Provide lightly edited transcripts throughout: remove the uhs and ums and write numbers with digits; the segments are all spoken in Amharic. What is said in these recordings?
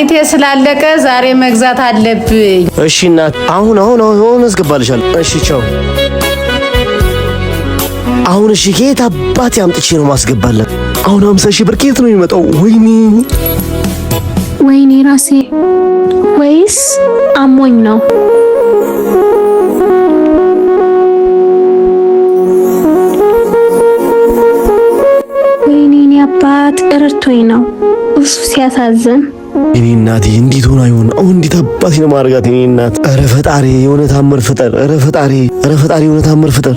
መድኃኒቴ ስላለቀ ዛሬ መግዛት አለብኝ። እሺ እናት አሁን አስገባልሻለሁ። እሺ ቻው። አሁን እሺ ከየት አባቴ አምጥቼ ነው ማስገባለት? አሁን 50 ሺህ ብር ከየት ነው የሚመጣው? ወይኔ ራሴ ወይስ አሞኝ ነው? ወይኔ አባት እርቶኝ ነው። እሱ ሲያሳዝን። እኔ እናቴ እንዴት ሆና ይሆን? አሁን እንዴት አባቴ ነው ማርጋት? እኔ እናት ኧረ ፈጣሪ የሆነ ታምር ፍጠር። ኧረ ፈጣሪ የሆነ ታምር ፍጠር።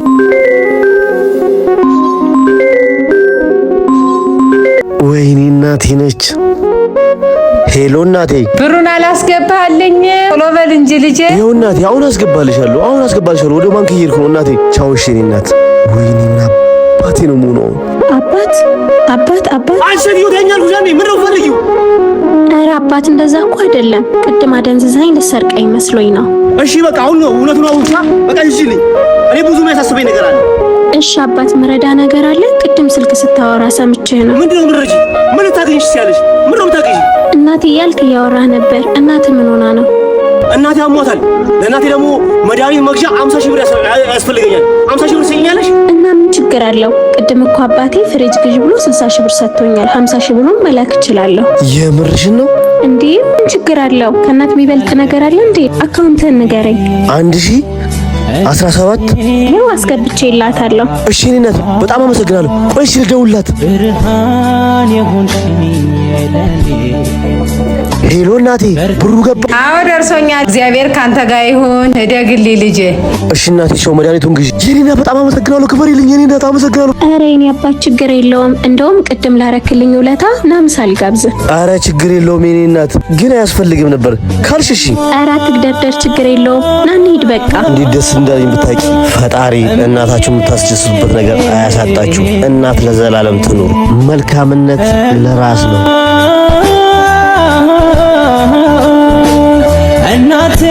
ወይኔ እናቴ ነች። ሄሎ እናቴ፣ ብሩን አላስገባልኝ? ቶሎ በል እንጂ ልጄ። ይኸው እናቴ አሁን አስገባልሻለሁ። ወደ ባንክ እየሄድኩ ነው እናቴ። ቻው። እሺ እኔ እናት። ወይኔ አባቴ ነው የምሆነው። አባት አንቺ ይወደኛል ጉዳኔ ምን ነው ፈልጊው? ኧረ አባት እንደዛ እኮ አይደለም። ቅድም አደንዝዛኝ ልሰርቀኝ መስሎኝ ነው። እሺ በቃ አሁን ነው እውነቱን አውጣ። በቃ እሺ እኔ ብዙ የሚያሳስበኝ ነገር አለ። እሺ አባት ምረዳ ነገር አለ። ቅድም ስልክ ስታወራ ሰምቼህ ነው። ምንድነው ምረጂ? ምን ታገኝሽ ሲያለሽ? ምን ነው ታገኝ? እናቴ እያልክ እያወራህ ነበር። እናትህ ምን ሆና ነው? እናቴ አሟታል። ለእናቴ ደግሞ መድኃኒት መግዣ 50 ሺህ ብር ያስፈልገኛል። 50 ሺህ ብር ትሰኛለሽ? እና ምን ችግር አለው? ቅድም እኮ አባቴ ፍሪጅ ግዥ ብሎ 60 ሺህ ብር ሰጥቶኛል። 50 ሺህ ብሩን መላክ እችላለሁ። የምርሽን ነው እንዴ? ምን ችግር አለው? ከእናት የሚበልጥ ነገር አለ እንዴ? አካውንትህን ንገረኝ። 1017 ይኸው አስገብቼላታለሁ። እሺ እኔ እናት በጣም አመሰግናለሁ። ቆይ እሺ ልደውልላት። ሄሎ እናቴ ብሩ ገባ? አዎ ደርሶኛል። እግዚአብሔር ካንተ ጋር ይሁን። እደግልኝ ልጄ። እሺ እናቴ ቻው። መድኃኒቱን ግዢ። የኔ እናት በጣም አመሰግናለሁ። ክበሪልኝ የኔ እናት አመሰግናለሁ። ኧረ የኔ አባት ችግር የለውም። እንደውም ቅድም ላረክልኝ ውለታ ና ምሳ ልጋብዝህ። ኧረ ችግር የለውም የኔ እናት፣ ግን አያስፈልግም ነበር ካልሽ እሺ። ኧረ አትግደርደር፣ ችግር የለውም። ና እንሂድ በቃ። እንዴት ደስ እንዳለኝ ብታውቂ። ፈጣሪ እናታችሁ የምታስደስቱበት ነገር አያሳጣችሁ። እናት ለዘላለም ትኑር። መልካምነት ለራስ ነው። እናቴ